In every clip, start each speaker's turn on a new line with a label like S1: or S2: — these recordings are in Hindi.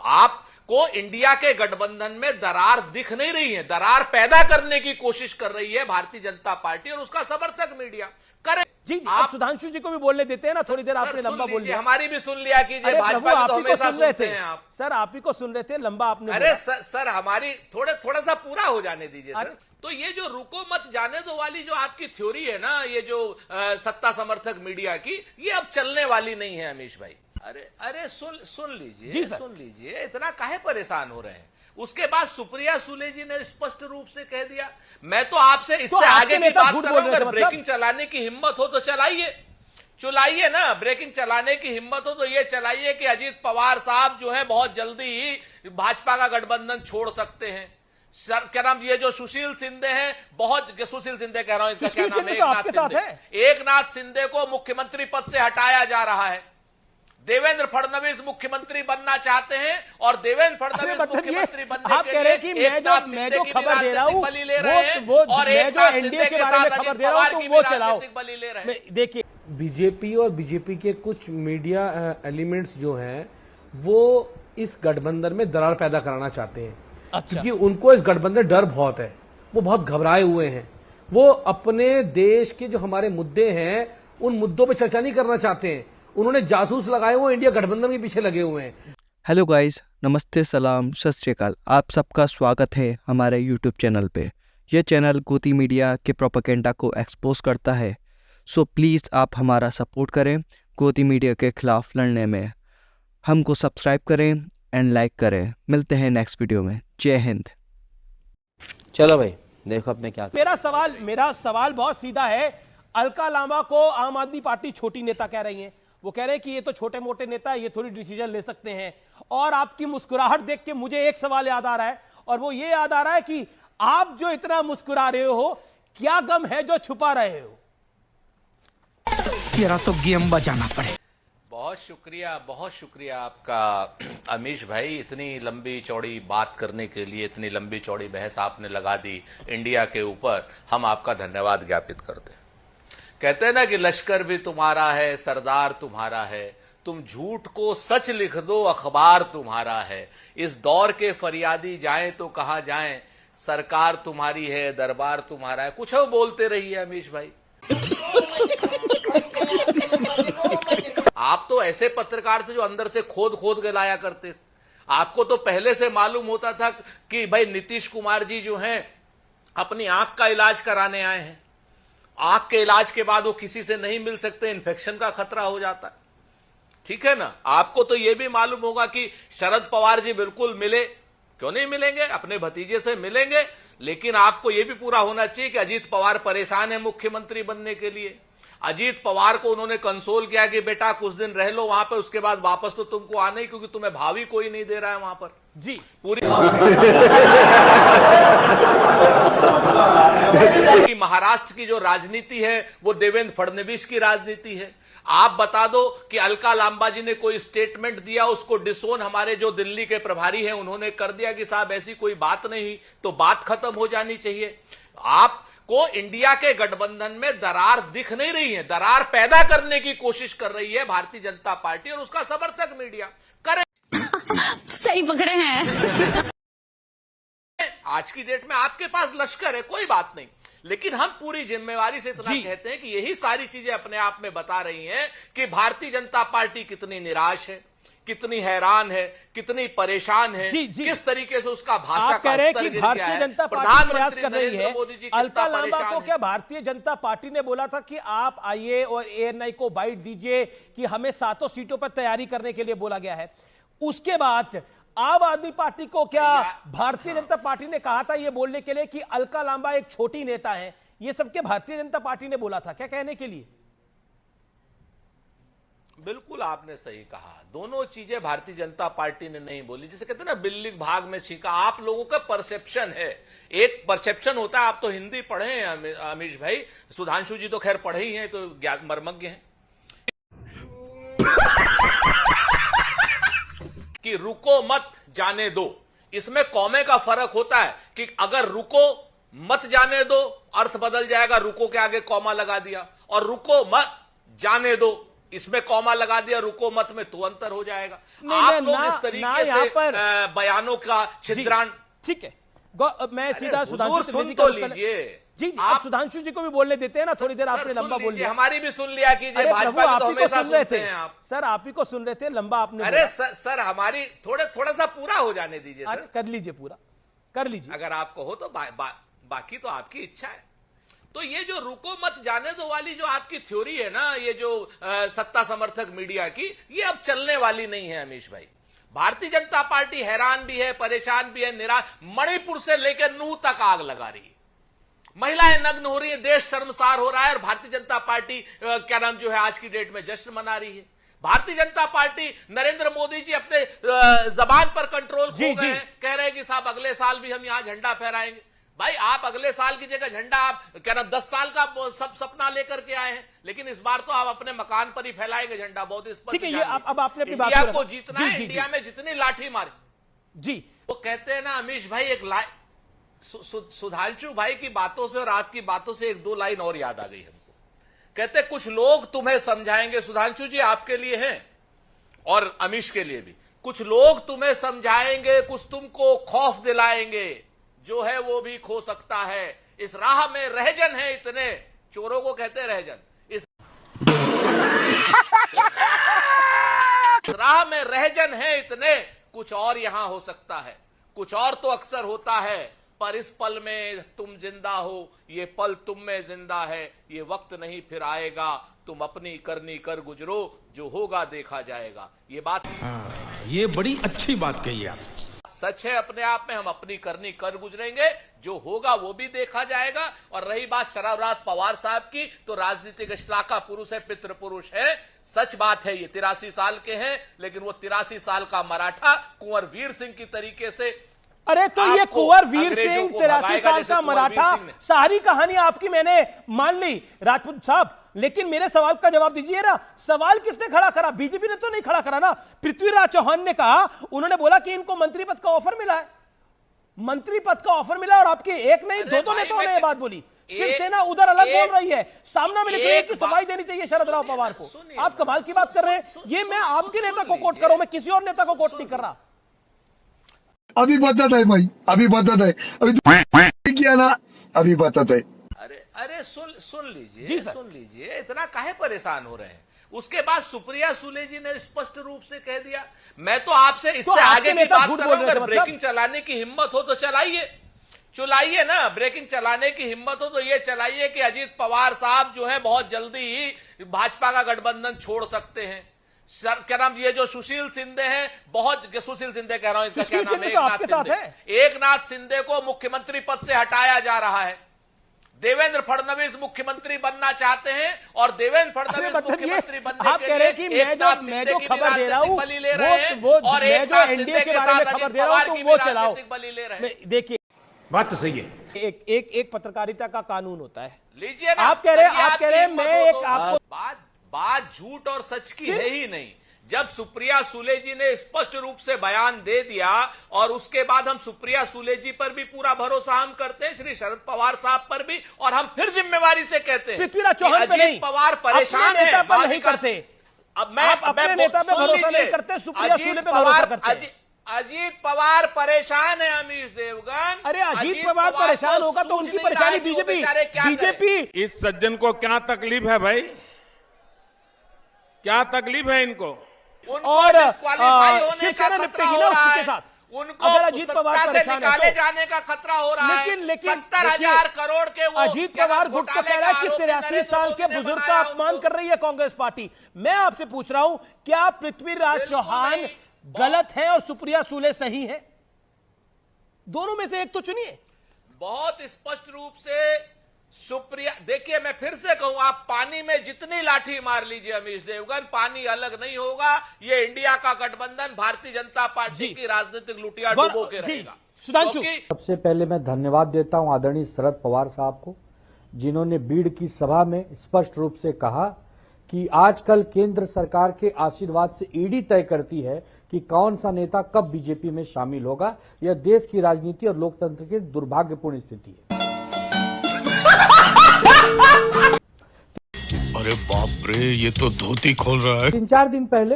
S1: आपको इंडिया के गठबंधन में दरार दिख नहीं रही है, दरार पैदा करने की कोशिश कर रही है भारतीय जनता पार्टी और उसका समर्थक मीडिया करे।
S2: जी आप सुधांशु जी को भी बोलने देते हैं ना, थोड़ी देर आपने लंबा बोल दिया।
S1: हमारी भी सुन लिया कीजिए, भाजपा
S2: आप
S1: तो
S2: ही को
S1: हमेशा
S2: सुन रहे
S1: सुनते
S2: थे
S1: हैं आप।
S2: सर, आप ही को सुन रहे थे, लंबा आपने
S1: अरे सर हमारी थोड़ा सा पूरा हो जाने दीजिए सर। तो ये जो रुको मत जाने दो वाली जो आपकी थ्योरी है ना, ये जो सत्ता समर्थक मीडिया की, ये अब चलने वाली नहीं है अमीश भाई। अरे सुन लीजिए, इतना काहे परेशान हो रहे हैं। उसके बाद सुप्रिया सुले जी ने स्पष्ट रूप से कह दिया, मैं तो आपसे इससे आगे की बात कर रहा हूं, अगर ब्रेकिंग चलाने की हिम्मत हो तो चलाइए ना, ब्रेकिंग चलाने की हिम्मत हो तो ये चलाइए कि अजीत पवार साहब जो है बहुत जल्दी ही भाजपा का गठबंधन छोड़ सकते हैं। सर क्या नाम, ये जो सुशील शिंदे हैं, बहुत सुशील शिंदे कह रहा हूं, इसका क्या नाम है, एकनाथ शिंदे को मुख्यमंत्री पद से हटाया जा रहा है। देवेंद्र फडणवीस मुख्यमंत्री बनना चाहते हैं और देवेंद्र फडणवीस मुख्यमंत्री बनने
S2: आप कह रहे हैं कि मैं जो खबर दे रहा हूं वो मैं जो एनडीए के बारे में खबर दे रहा हूं तो वो चलाओ। देखिए
S3: बीजेपी और बीजेपी के कुछ मीडिया एलिमेंट्स जो हैं वो इस गठबंधन में दरार पैदा कराना चाहते हैं। अच्छा। क्योंकि उनको इस गठबंधन डर बहुत है, वो बहुत घबराए हुए हैं, वो अपने देश के जो हमारे मुद्दे हैं उन मुद्दों पर चर्चा नहीं करना चाहते हैं। उन्होंने जासूस लगाए हुए इंडिया गठबंधन के पीछे लगे हुए हैं।
S4: हेलो गाइस, नमस्ते, सलाम, सत श्री अकाल। आप सबका स्वागत है हमारे यूट्यूब चैनल पे। यह चैनल गोती मीडिया के प्रोपेगेंडा को एक्सपोज करता है, सो प्लीज़ आप हमारा सपोर्ट करें गोती मीडिया के खिलाफ लड़ने में। हमको सब्सक्राइब करें एंड लाइक करें। मिलते हैं नेक्स्ट वीडियो में। जय हिंद।
S5: चलो भाई देखो अब मैं क्या।
S2: मेरा सवाल बहुत सीधा है। अलका लांबा को आम आदमी पार्टी छोटी नेता कह रही है, वो कह रहे हैं कि ये तो छोटे मोटे नेता है, ये थोड़ी डिसीजन ले सकते हैं। और आपकी मुस्कुराहट देख के मुझे एक सवाल याद आ रहा है, और वो ये याद आ रहा है कि आप जो इतना मुस्कुरा रहे हो, क्या गम है जो छुपा रहे हो?
S6: तेरा तो गेम बजाना पड़े।
S1: बहुत शुक्रिया आपका अमीश भाई, इतनी लंबी चौड़ी बात करने के लिए, इतनी लंबी चौड़ी बहस आपने लगा दी इंडिया के ऊपर, हम आपका धन्यवाद ज्ञापित करते हैं। कहते हैं ना कि लश्कर भी तुम्हारा है, सरदार तुम्हारा है, तुम झूठ को सच लिख दो, अखबार तुम्हारा है। इस दौर के फरियादी जाएं तो कहां जाएं, सरकार तुम्हारी है, दरबार तुम्हारा है। कुछ बोलते रहिए अमीश भाई। आप तो ऐसे पत्रकार थे जो अंदर से खोद के लाया करते थे। आपको तो पहले से मालूम होता था कि भाई नीतीश कुमार जी जो हैं अपनी आंख का इलाज कराने आए हैं, आंख के इलाज के बाद वो किसी से नहीं मिल सकते, इन्फेक्शन का खतरा हो जाता है। ठीक है ना। आपको तो यह भी मालूम होगा कि शरद पवार जी बिल्कुल मिले, क्यों नहीं मिलेंगे, अपने भतीजे से मिलेंगे। लेकिन आपको यह भी पूरा होना चाहिए कि अजीत पवार परेशान है मुख्यमंत्री बनने के लिए। अजीत पवार को उन्होंने कंसोल किया कि बेटा कुछ दिन रह लो वहां पर, उसके बाद वापस तो तुमको आना ही, क्योंकि तुम्हें भावी कोई नहीं दे रहा है वहां पर। जी पूरी महाराष्ट्र की जो राजनीति है वो देवेंद्र फडणवीस की राजनीति है। आप बता दो कि अलका लांबा जी ने कोई स्टेटमेंट दिया, उसको डिसोन हमारे जो दिल्ली के प्रभारी हैं उन्होंने कर दिया कि साहब ऐसी कोई बात नहीं, तो बात खत्म हो जानी चाहिए। आपको इंडिया के गठबंधन में दरार दिख नहीं रही है, दरार पैदा करने की कोशिश कर रही है भारतीय जनता पार्टी और उसका समर्थक मीडिया करे।
S7: सही पकड़े हैं।
S1: आज की डेट में आपके पास लश्कर है, कोई बात नहीं, लेकिन हम पूरी जिम्मेवारी से इतना कहते हैं कि यही सारी चीजें अपने आप में बता रही हैं कि भारतीय जनता पार्टी कितनी निराश है, कितनी हैरान है, कितनी परेशान है, किस तरीके से उसका भाषा का स्तर गिर गया है।
S2: भारतीय जनता पार्टी प्रयास कर रही है। अलका लांबा को क्या भारतीय जनता पार्टी ने बोला था कि आप आइए और एएनआई को बाइट दीजिए कि हमें 7 सीटों पर तैयारी करने के लिए बोला गया है। उसके बाद आम आदमी पार्टी को क्या भारतीय जनता पार्टी ने कहा था ये बोलने के लिए कि अलका लांबा एक छोटी नेता है? ये सब के भारतीय जनता पार्टी ने बोला था क्या कहने के लिए?
S1: बिल्कुल आपने सही कहा, दोनों चीजें भारतीय जनता पार्टी ने नहीं बोली। जैसे कहते हैं ना बिल्ली भाग में छींका, आप लोगों का परसेप्शन है, एक परसेप्शन होता है। आप तो हिंदी पढ़े हैं अमीश भाई, सुधांशु जी तो खैर पढ़े ही हैं, तो मर्मज्ञ हैं। कि रुको मत जाने दो, इसमें कौमे का फर्क होता है कि अगर रुको मत जाने दो अर्थ बदल जाएगा, रुको के आगे कौमा लगा दिया, और रुको मत जाने दो इसमें कॉमा लगा दिया रुको मत में तो अंतर हो जाएगा।
S2: नहीं,
S1: आप
S2: नहीं,
S1: लोग
S2: ना-
S1: इस
S2: ना
S1: तरीके
S2: यहाँ
S1: से
S2: पर
S1: बयानों का
S2: जी,
S1: छिद्रान।
S2: ठीक है, मैं सीधा
S1: हुजूर
S2: सुधांशु
S1: सुन
S2: त्रिवेदी
S1: तो
S2: का उत्तर-
S1: लीजिए।
S2: जी आप सुधांशु जी को भी बोलने देते हैं ना, थोड़ी देर
S1: सर,
S2: आपने
S1: सुन
S2: लंबा बोल
S1: लीजिए,
S2: लिया।
S1: हमारी भी सुन लिया कीजिए।
S2: अरे
S1: भाजपा
S2: प्रभु,
S1: की
S2: आप
S1: तो
S2: ही को
S1: हमेशा
S2: सुन रहे
S1: सुनते
S2: थे
S1: हैं आप।
S2: सर, आप ही को सुन रहे थे, लंबा आपने
S1: अरे
S2: बोला।
S1: सर हमारी थोड़ा सा पूरा हो जाने दीजिए
S2: अरे
S1: सर।
S2: कर लीजिए, पूरा कर लीजिए।
S1: अगर आपको हो तो बाकी तो आपकी इच्छा है। तो ये जो रुको मत जाने दो वाली जो आपकी थ्योरी है ना, ये जो सत्ता समर्थक मीडिया की, ये अब चलने वाली नहीं है अमीश भाई। भारतीय जनता पार्टी हैरान भी है, परेशान भी है, निराश। मणिपुर से लेकर नूह तक आग लगा रही है, महिलाएं नग्न हो रही है, देश शर्मसार हो रहा है, और भारतीय जनता पार्टी क्या नाम जो है आज की डेट में जश्न मना रही है। भारतीय जनता पार्टी, नरेंद्र मोदी जी अपने जबान पर कंट्रोल खो गए हैं, कह रहे हैं कि साहब अगले साल भी हम यहां झंडा फहराएंगे। भाई आप अगले साल की जगह झंडा आप क्या नाम 10 साल का सब सपना लेकर के आए हैं, लेकिन इस बार तो आप अपने मकान पर ही फैलाएंगे झंडा। बहुत स्पष्ट।
S2: ठीक है, ये अब आपने अपनी बात
S1: इंडिया को जीतना है,
S2: जी,
S1: इंडिया में जितनी लाठी मारे।
S2: जी
S1: वो कहते हैं ना अमीश भाई, सुधांशु भाई की बातों से और आपकी बातों से एक दो लाइन और याद आ गई हमको। कहते कुछ लोग तुम्हें समझाएंगे, सुधांशु जी आपके लिए हैं और अमीश के लिए भी, कुछ लोग तुम्हें समझाएंगे, कुछ तुमको खौफ दिलाएंगे, जो है वो भी खो सकता है। इस राह में रहजन है इतने, चोरों को कहते हैं रहजन, इस राह में रहजन है इतने, कुछ और यहां हो सकता है, कुछ और तो अक्सर होता है, पर इस पल में तुम जिंदा हो, ये पल तुम में जिंदा है, ये वक्त नहीं फिर आएगा, तुम अपनी करनी कर गुजरो, जो होगा देखा जाएगा। ये बात
S6: ये बड़ी अच्छी बात कही आप।
S1: सच है अपने आप में, हम अपनी करनी कर गुजरेंगे, जो होगा वो भी देखा जाएगा। और रही बात शरद पवार साहब की, तो राजनीतिक इश्लाका पुरुष है, पितृ पुरुष है, सच बात है, ये 83 साल के हैं, लेकिन वो 83 साल का मराठा कुंवर वीर सिंह की तरीके से।
S2: अरे तो ये कुंवर वीर सिंह 83 साल का मराठा, सारी कहानी आपकी मैंने मान ली राजपूत साहब, लेकिन मेरे सवाल का जवाब दीजिए ना। सवाल किसने खड़ा करा? बीजेपी ने तो नहीं खड़ा करा ना। पृथ्वीराज चौहान ने कहा, उन्होंने बोला कि इनको मंत्री पद का ऑफर मिला है, मंत्री पद का ऑफर मिला, और आपके एक नहीं दो नेताओं ने यह बात बोली। शिवसेना उधर अलग बोल रही है, सामना में निकली कि सफाई देनी चाहिए शरद राव पवार को। आप कमाल की बात कर रहे हैं। ये मैं आपके नेता को कोट कर रहा हूं, मैं किसी और नेता को कोट नहीं कर रहा।
S8: अभी बदत है भाई, अभी बदत है, अभी किया ना, अभी बदत है।
S1: अरे सुन लीजिए, सुन लीजिए, इतना काहे परेशान हो रहे हैं। उसके बाद सुप्रिया सुले जी ने स्पष्ट रूप से कह दिया। मैं तो आपसे इससे आगे की बात कर रहा हूं, अगर ब्रेकिंग चलाने की हिम्मत हो तो चलाइए ना। ब्रेकिंग चलाने की हिम्मत हो तो ये चलाइए कि अजीत पवार साहब जो है बहुत जल्दी ही भाजपा का गठबंधन छोड़ सकते हैं। सर क्या नाम, ये जो सुशील शिंदे हैं, बहुत सुशील शिंदे कह रहा हूं, इसका क्या नाम है, एकनाथ शिंदे को मुख्यमंत्री पद से हटाया जा रहा है। देवेंद्र फडणवीस मुख्यमंत्री बनना चाहते हैं, और देवेंद्र फडणवीस मुख्यमंत्री बनने
S2: आप कह रहे हैं कि मैं जो खबर दे रहा हूं, और मैं जो एनडीए के बारे में खबर दे रहा हूं, तो वो चलाओ। देखिए
S6: बात तो सही है।
S2: एक पत्रकारिता का कानून होता है।
S1: लीजिए ना,
S2: आप कह रहे हैं मैं एक आपको
S1: बात झूठ और सच की है ही नहीं। जब सुप्रिया सुले जी ने स्पष्ट रूप से बयान दे दिया, और उसके बाद हम सुप्रिया सुले जी पर भी पूरा भरोसा हम करते हैं, श्री शरद पवार साहब पर भी, और हम फिर जिम्मेवारी से कहते हैं
S2: पृथ्वीराज चौहान पे नहीं,
S1: पवार परेशान है,
S2: नेता पर नहीं करते।
S1: अब मैं
S2: अपने नेता पे भरोसा नहीं करते, सुप्रिया सुले पे भरोसा करते हैं।
S1: अजीत पवार परेशान है अमीश देवगन।
S2: अरे अजीत पवार परेशान होगा तो उनकी परेशानी बीजेपी।
S9: इस सज्जन को क्या तकलीफ है भाई, क्या तकलीफ है इनको?
S2: और शिवसेना निपटेगी ना उसके साथ।
S1: उनको
S2: अगर अजीत पवार परेशान है तो
S1: जाने का खतरा हो रहा है।
S2: लेकिन
S1: 70,000 करोड़ के वो
S2: अजीत पवार गुट को कह रहा है कि 83 साल के बुजुर्ग का अपमान कर रही है कांग्रेस पार्टी। मैं आपसे पूछ रहा हूं, क्या पृथ्वीराज चौहान गलत है और सुप्रिया सुले सही है? दोनों में से एक तो चुनिए।
S1: बहुत स्पष्ट रूप से सुप्रिया, देखिए मैं फिर से कहूं, आप पानी में जितनी लाठी मार लीजिए अमीश देवगन, पानी अलग नहीं होगा। ये इंडिया का गठबंधन भारतीय जनता पार्टी की राजनीतिक लुटिया डुबो के रहेगा।
S2: सुधांशु,
S10: सबसे पहले मैं धन्यवाद देता हूं आदरणीय शरद पवार साहब को, जिन्होंने बीड़ की सभा में स्पष्ट रूप से कहा कि आजकल केंद्र सरकार के आशीर्वाद से ईडी तय करती है कि कौन सा नेता कब बीजेपी में शामिल होगा। यह देश की राजनीति और लोकतंत्र की दुर्भाग्यपूर्ण स्थिति है।
S6: अरे बाप रे, ये तो धोती खोल रहा है।
S10: 3-4 दिन पहले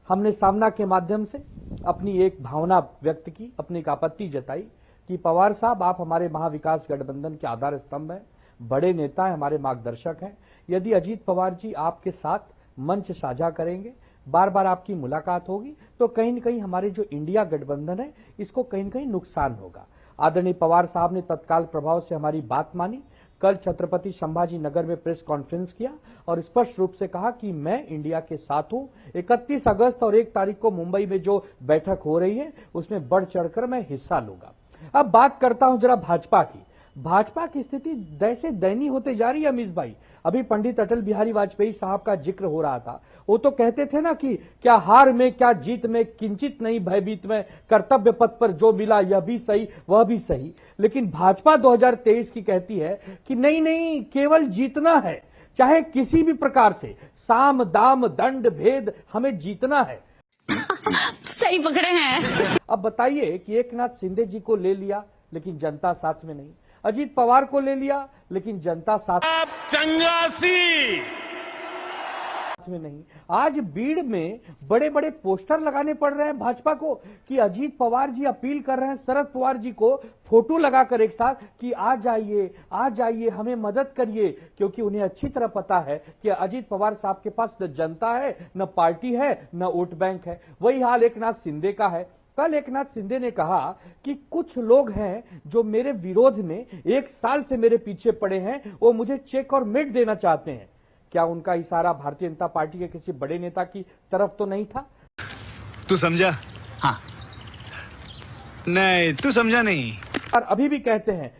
S10: हमने सामना के माध्यम से अपनी एक भावना व्यक्त की, अपनी एक आपत्ति जताई कि पवार साहब, आप हमारे महाविकास गठबंधन के आधार स्तंभ हैं, बड़े नेता हैं, हमारे मार्गदर्शक हैं। यदि अजीत पवार जी आपके साथ मंच साझा करेंगे, बार बार आपकी मुलाकात होगी, तो कहीं न कहीं हमारे जो इंडिया गठबंधन है इसको कहीं न कहीं नुकसान होगा। आदरणीय पवार साहब ने तत्काल प्रभाव से हमारी बात मानी। कल छत्रपति संभाजी नगर में प्रेस कॉन्फ्रेंस किया और स्पष्ट रूप से कहा कि मैं इंडिया के साथ हूं। 31 अगस्त और 1 तारीख को मुंबई में जो बैठक हो रही है उसमें बढ़ चढ़कर मैं हिस्सा लूंगा। अब बात करता हूं जरा भाजपा की। भाजपा की स्थिति जैसे दयनीय होते जा रही है अमीश भाई। अभी पंडित अटल बिहारी वाजपेयी साहब का जिक्र हो रहा था। वो तो कहते थे ना कि क्या हार में क्या जीत में किंचित नहीं भयभीत में, कर्तव्य पथ पर जो मिला यह भी सही वह भी सही। लेकिन भाजपा 2023 की कहती है कि नहीं नहीं, केवल जीतना है, चाहे किसी भी प्रकार से, साम दाम दंड भेद, हमें जीतना है।
S7: सही पकड़े हैं।
S10: अब बताइए कि एकनाथ शिंदे जी को ले लिया लेकिन जनता साथ में नहीं, अजीत पवार को ले लिया लेकिन जनता साथ में नहीं। आज भीड़ में बड़े बड़े पोस्टर लगाने पड़ रहे हैं भाजपा को कि अजीत पवार जी अपील कर रहे हैं शरद पवार जी को फोटो लगाकर एक साथ कि आ जाइए हमें मदद करिए, क्योंकि उन्हें अच्छी तरह पता है कि अजीत पवार साहब के पास न जनता है, न पार्टी है, न वोट बैंक है। वही हाल एकनाथ शिंदे का है। कल एकनाथ शिंदे ने कहा कि कुछ लोग हैं जो मेरे विरोध में 1 साल से मेरे पीछे पड़े हैं, वो मुझे चेक और मेट देना चाहते हैं। क्या उनका इशारा भारतीय जनता पार्टी के किसी बड़े नेता की तरफ तो नहीं था?
S6: तू समझा? हाँ। नहीं, तू समझा नहीं।
S10: और अभी भी कहते हैं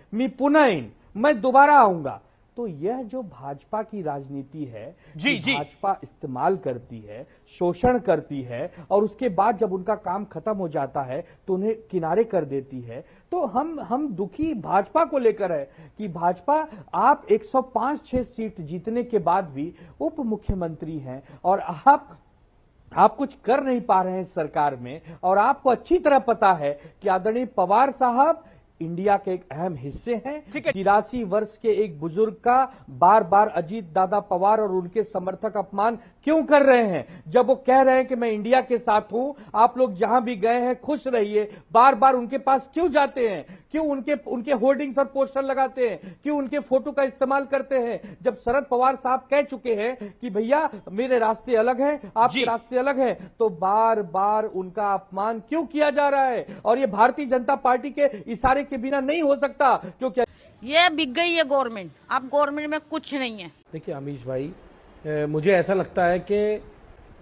S10: मैं दोबारा आऊंगा। तो यह जो भाजपा की राजनीति है, भाजपा इस्तेमाल करती है, शोषण करती है और उसके बाद जब उनका काम खत्म हो जाता है तो उन्हें किनारे कर देती है। तो हम दुखी भाजपा को लेकर है कि भाजपा, आप 105-6 सीट जीतने के बाद भी उप मुख्यमंत्री हैं और आप कुछ कर नहीं पा रहे हैं सरकार में। और आपको अच्छी तरह पता है कि आदरणीय पवार साहब इंडिया के एक अहम हिस्से हैं। 83 वर्ष के एक बुजुर्ग का बार बार अजीत दादा पवार और उनके समर्थक अपमान क्यों कर रहे हैं, जब वो कह रहे हैं कि मैं इंडिया के साथ हूं, आप लोग जहां भी गए हैं खुश रहिए। बार बार उनके पास क्यों जाते हैं, क्यों उनके होर्डिंग्स और पोस्टर लगाते हैं, क्यों उनके फोटो का इस्तेमाल करते हैं, जब शरद पवार साहब कह चुके हैं कि भैया मेरे रास्ते अलग हैं, आपके रास्ते अलग हैं, तो बार बार उनका अपमान क्यों किया जा रहा है? और ये भारतीय जनता पार्टी के इशारे के बिना नहीं हो सकता, क्योंकि
S11: ये बिक गई है गवर्नमेंट। अब गवर्नमेंट में कुछ नहीं है।
S3: देखिए अमीश भाई, मुझे ऐसा लगता है कि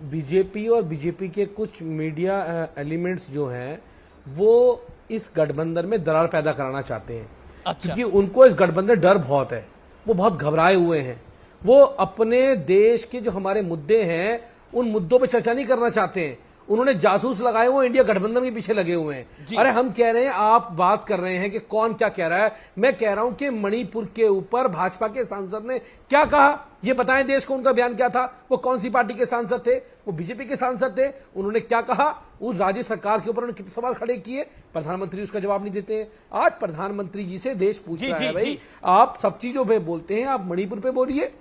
S3: बीजेपी और बीजेपी के कुछ मीडिया एलिमेंट्स जो हैं वो इस गठबंधन में दरार पैदा कराना चाहते हैं। क्योंकि उनको इस गठबंधन डर बहुत है, वो बहुत घबराए हुए हैं। वो अपने देश के जो हमारे मुद्दे हैं उन मुद्दों पर चर्चा नहीं करना चाहते हैं। उन्होंने जासूस लगाए हुए इंडिया गठबंधन के पीछे लगे हुए हैं। अरे हम कह रहे हैं, आप बात कर रहे हैं कि कौन क्या कह रहा है। मैं कह रहा हूं कि मणिपुर के ऊपर भाजपा के सांसद ने क्या कहा, ये बताएं देश को। उनका बयान क्या था? वो कौन सी पार्टी के सांसद थे? वो बीजेपी के सांसद थे। उन्होंने क्या कहा? उस राज्य सरकार के ऊपर उन्होंने कितने सवाल खड़े किए, प्रधानमंत्री उसका जवाब नहीं देते हैं। आज प्रधानमंत्री जी से देश पूछ रहा है, भाई आप सब चीजों पर बोलते हैं, आप मणिपुर पे बोलिए।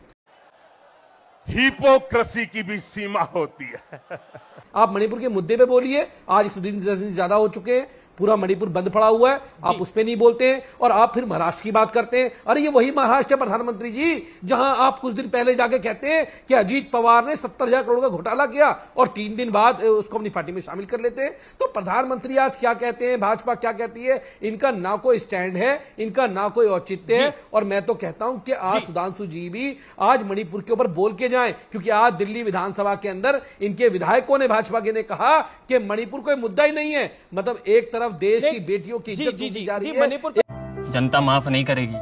S9: हिपोक्रेसी की भी सीमा होती है।
S3: आप मणिपुर के मुद्दे पे बोलिए। आज 110 दिन ज्यादा हो चुके हैं, पूरा मणिपुर बंद पड़ा हुआ है, आप उस पे नहीं बोलते हैं। और आप फिर महाराष्ट्र की बात करते हैं। अरे ये वही महाराष्ट्र है प्रधानमंत्री जी जहां आप कुछ दिन पहले जाके कहते हैं कि अजीत पवार ने 70,000 करोड़ का घोटाला किया और 3 दिन बाद उसको अपनी पार्टी में शामिल कर लेते हैं। तो प्रधानमंत्री आज क्या कहते हैं, भाजपा क्या कहती है, इनका ना कोई स्टैंड है, इनका ना कोई औचित्य है। और मैं तो कहता हूं कि आज सुधांशु जी भी आज मणिपुर के ऊपर बोल के जाएं, क्योंकि आज दिल्ली विधानसभा के अंदर इनके विधायकों ने, भाजपा के ने कहा कि मणिपुर कोई मुद्दा ही नहीं है। मतलब एक तरफ देश की बेटियों की इज्जत जा रही है,
S5: जनता माफ नहीं करेगी।